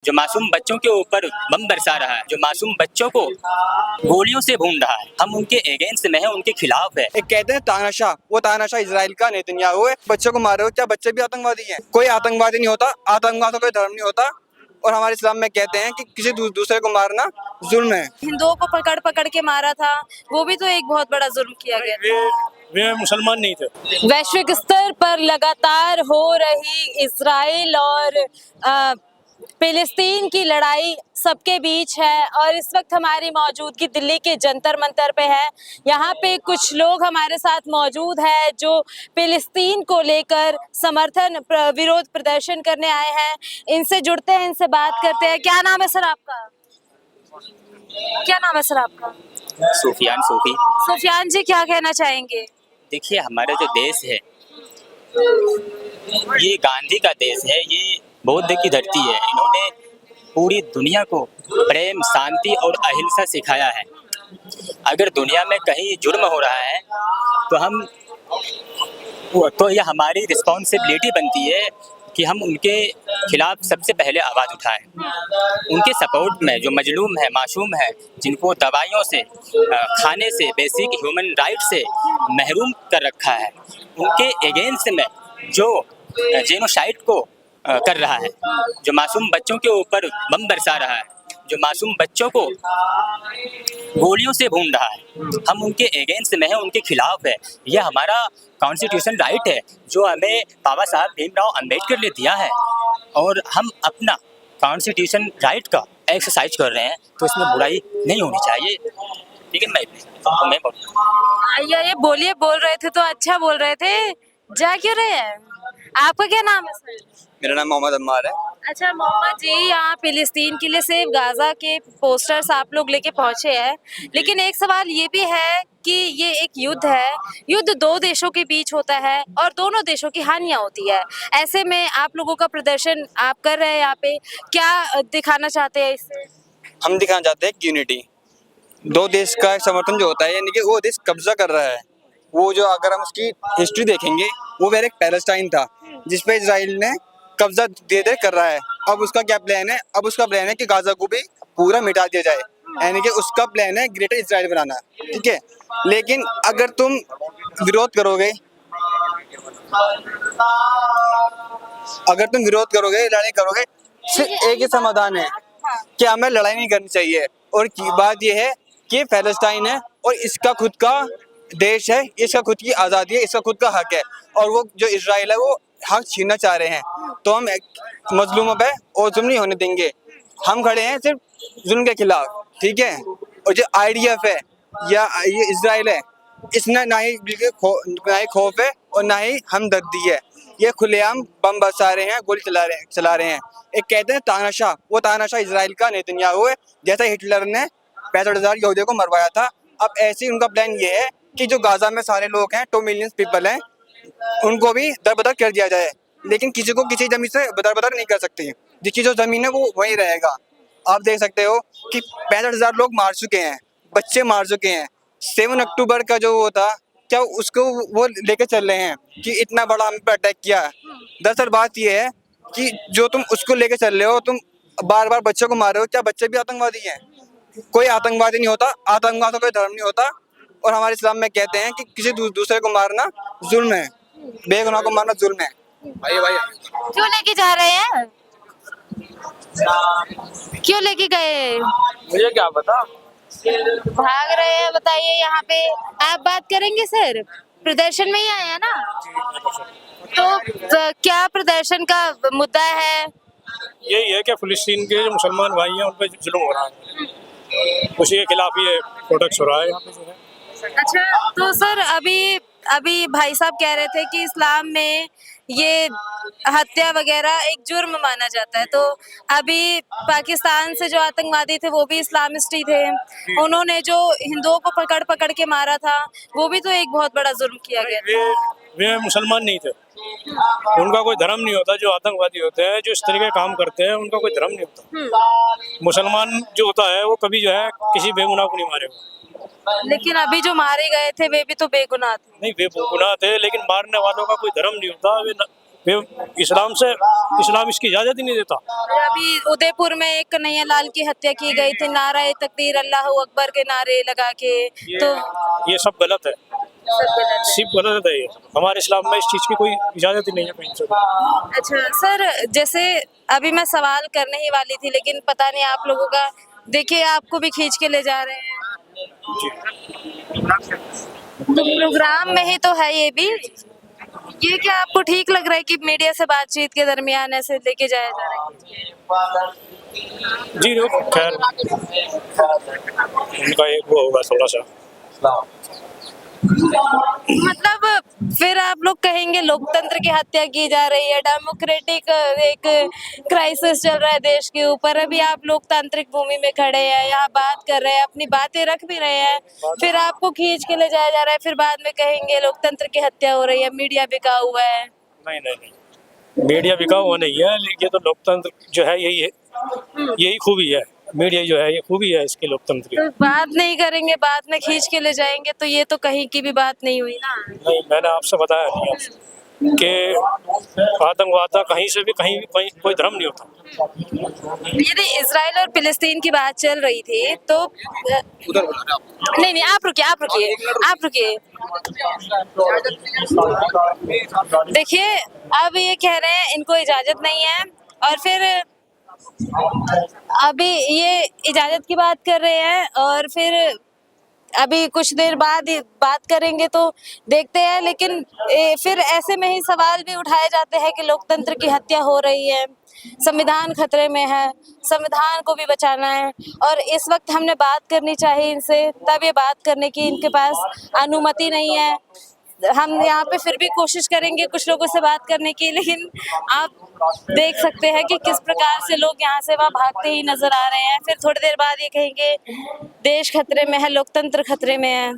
जो मासूम बच्चों के ऊपर बम बरसा रहा है, जो मासूम बच्चों को गोलियों से भून रहा है, हम उनके अगेंस्ट में है, उनके खिलाफ है। एक कहते हैं तानाशाह, वो तानाशाह इजराइल का नेतन्याहू है। बच्चों को मार रहे हो, क्या बच्चे भी आतंकवादी हैं? कोई आतंकवादी नहीं होता, आतंकवाद का कोई धर्म नहीं होता। और हमारे इस्लाम में कहते हैं कि किसी दूसरे को मारना जुल्म है। हिंदुओं को पकड़ पकड़ के मारा था, वो भी तो एक बहुत बड़ा जुल्म किया गया था। वे मुसलमान नहीं थे। वैश्विक स्तर पर लगातार हो रही इजराइल और फिलिस्तीन की लड़ाई सबके बीच है और इस वक्त हमारी मौजूदगी दिल्ली के जंतर मंतर पे है। यहाँ पे कुछ लोग हमारे साथ मौजूद है जो फिलिस्तीन को लेकर समर्थन विरोध प्रदर्शन करने आए हैं। इनसे जुड़ते हैं, इनसे बात करते हैं। क्या नाम है सर आपका? क्या नाम है सर आपका? सूफियान सूफी। सुफियान जी, क्या कहना चाहेंगे? देखिए, हमारा जो देश है ये गांधी का देश है, ये बौद्ध की धरती है। इन्होंने पूरी दुनिया को प्रेम, शांति और अहिंसा सिखाया है। अगर दुनिया में कहीं जुर्म हो रहा है तो यह हमारी रिस्पॉन्सिबिलिटी बनती है कि हम उनके खिलाफ सबसे पहले आवाज़ उठाएं। उनके सपोर्ट में जो मजलूम है, मासूम है, जिनको दवाइयों से, खाने से, बेसिक ह्यूमन राइट से महरूम कर रखा है, उनके अगेंस्ट में जो जेनोसाइड को कर रहा है, जो मासूम बच्चों के ऊपर बम बरसा रहा है, जो मासूम बच्चों को गोलियों से भून रहा है, हम उनके अगेंस्ट में है, उनके खिलाफ है। यह हमारा कॉन्स्टिट्यूशन राइट है जो हमें बाबा साहब भीमराव अंबेडकर ने दिया है और हम अपना कॉन्स्टिट्यूशन राइट का एक्सरसाइज कर रहे हैं, तो इसमें बुराई नहीं होनी चाहिए। ठीक है, मैं ये बोलिए, बोल रहे थे तो अच्छा बोल रहे थे, जा क्यों रहे हैं? आपका क्या नाम है सर? मेरा नाम मोहम्मद अम्मार है। अच्छा मोहम्मद जी, यहाँ फिलिस्तीन के लिए सिर्फ गाजा के पोस्टर्स आप लोग लेके पहुंचे हैं, लेकिन एक सवाल ये भी है कि ये एक युद्ध है। युद्ध दो देशों के बीच होता है और दोनों देशों की हानियां होती है। ऐसे में आप लोगों का प्रदर्शन आप कर रहे हैं यहाँ पे, क्या दिखाना चाहते हैं इससे? हम दिखाना चाहते हैं यूनिटी। दो देश का समर्थन जो होता है, यानी कि वो देश कब्जा कर रहा है। वो जो अगर हम उसकी हिस्ट्री देखेंगे, वो पहले एक पैलेस्टाइन था जिसपे इजराइल ने कब्जा धीरे धीरे कर रहा है। अब उसका क्या प्लान है? अब उसका प्लान है कि गाजा को भी पूरा मिटा दिया जाए, यानी कि उसका प्लान है ग्रेटर इजराइल बनाना। ठीक है, लेकिन अगर तुम विरोध करोगे, लड़ाई करोगे, सिर्फ एक ही समाधान है कि हमें लड़ाई नहीं करनी चाहिए। और की बात यह है कि पैलेस्टाइन है और इसका खुद का देश है, इसका खुद की आज़ादी है, इसका खुद का हक है, और वो जो इजराइल है वो हक छीनना चाह रहे हैं। तो हम मजलूमों पे और जुल्म नहीं होने देंगे। हम खड़े हैं सिर्फ जुल्म के खिलाफ। ठीक है, और जो IDF है या ये इजराइल है, इसने ना ही खौफ है और ना ही हमदर्दी है। ये खुलेआम बम बरसा रहे हैं, गोली चला रहे हैं। एक कहते हैं तानाशाह, वो तानाशाह इजराइल का नेतन्याहू है। जैसे हिटलर ने 65,000 यहूदियों को मरवाया था, अब ऐसे ही उनका प्लान ये है कि जो गाजा में सारे लोग हैं, 2 मिलियन पीपल हैं, उनको भी दरबदर कर दिया जाए। लेकिन किसी को किसी जमीन से दरबदर नहीं कर सकते। जिसकी जो जमीन है वो वहीं रहेगा। आप देख सकते हो कि 65,000 लोग मार चुके हैं, बच्चे मार चुके हैं। 7 अक्टूबर का जो वो था, क्या उसको वो लेके चल रहे हैं कि इतना बड़ा हम पे अटैक किया। दरअसल बात ये है कि जो तुम उसको लेके चल रहे हो, तुम बार बार बच्चों को मार रहे हो, क्या बच्चे भी आतंकवादी हैं? कोई आतंकवादी नहीं होता, आतंकवाद का कोई धर्म नहीं होता। और हमारे इस्लाम में कहते हैं कि किसी दूसरे को मारना जुल्म है, बेगुनाह को मारना जुल्म है। भाई क्यों लेके जा रहे हैं? क्यों लेके गए? मुझे क्या पता। भाग रहे हैं, बताइए। यहाँ पे आप बात करेंगे सर? प्रदर्शन में ही आए हैं ना? तो क्या प्रदर्शन का मुद्दा है? यही है कि फिलिस्तीन के जो मुसलमान भाई हैं उन पर जुल्म हो रहा है, उसी के खिलाफ ये प्रोटेस्ट हो रहा है यहाँ पे जो है। अच्छा, तो सर अभी भाई साहब कह रहे थे कि इस्लाम में ये हत्या वगैरह एक जुर्म माना जाता है, तो अभी पाकिस्तान से जो आतंकवादी थे वो भी इस्लामिस्ट ही थे। उन्होंने जो हिंदुओं को पकड़ पकड़ के मारा था, वो भी तो एक बहुत बड़ा जुर्म किया गया। वे मुसलमान नहीं थे, उनका कोई धर्म नहीं होता। जो आतंकवादी होते हैं, जो इस तरह के काम करते हैं, उनका कोई धर्म नहीं होता। मुसलमान जो होता है वो कभी जो है किसी बेगुनाह को नहीं मारेगा। लेकिन अभी जो मारे गए थे वे भी तो बेगुनाह थे। नहीं, वे बेगुनाह थे, लेकिन मारने वालों का कोई धर्म नहीं होता। वे इस्लाम इसकी इजाजत ही नहीं देता। अभी उदयपुर में एक कन्हैया लाल की हत्या की गई थी, नारा तकबीर अल्लाह अकबर के नारे लगा के, तो ये सब गलत है, सिर्फ गलत है। ये हमारे इस्लाम में इस चीज़ की कोई इजाजत ही नहीं है कहीं से। अच्छा सर, जैसे अभी मैं सवाल करने ही वाली थी लेकिन पता नहीं आप लोगों का, देखिए आपको भी खींच के ले जा रहे हैं, तो प्रोग्राम में ही तो है ये भी। ये क्या आपको ठीक लग रहा है कि मीडिया से बातचीत के दरमियान ऐसे लेके जाया जा रहा है? जी वो खैर उनका एक वो होगा थोड़ा सा, मतलब फिर आप लोग कहेंगे लोकतंत्र की हत्या की जा रही है, डेमोक्रेटिक एक क्राइसिस चल रहा है देश के ऊपर, अभी आप लोकतांत्रिक भूमि में खड़े हैं, यहाँ बात कर रहे हैं, अपनी बातें रख भी रहे हैं, फिर आपको खींच के ले जाया जा रहा है, फिर बाद में कहेंगे लोकतंत्र की हत्या हो रही है, मीडिया बिका हुआ है। नहीं, मीडिया बिका हुआ नहीं है, ये तो लोकतंत्र जो है यही खूबी है, मीडिया जो है ये खूबी है इसके लोकतंत्र की। तो बात नहीं करेंगे, बाद में खींच के ले जाएंगे, तो ये तो कहीं की भी बात नहीं हुई ना। नहीं, मैंने आपसे बताया नहीं आपसे कि आतंकवाद कहीं से भी कहीं कोई धर्म नहीं होता। यदि इसराइल और फिलिस्तीन की बात चल रही थी तो नहीं आप रुकिए। देखिए अब ये कह रहे हैं इनको इजाजत नहीं है, और फिर अभी ये इजाजत की बात कर रहे हैं, और फिर अभी कुछ देर बाद ही बात करेंगे तो देखते हैं। लेकिन फिर ऐसे में ही सवाल भी उठाए जाते हैं कि लोकतंत्र की हत्या हो रही है, संविधान खतरे में है, संविधान को भी बचाना है, और इस वक्त हमने बात करनी चाहिए इनसे, तब ये बात करने की इनके पास अनुमति नहीं है। हम यहाँ पे फिर भी कोशिश करेंगे कुछ लोगों से बात करने की, लेकिन आप देख सकते हैं कि किस प्रकार से लोग यहाँ से वहाँ भागते ही नजर आ रहे हैं। फिर थोड़ी देर बाद ये कहेंगे देश खतरे में है, लोकतंत्र खतरे में है।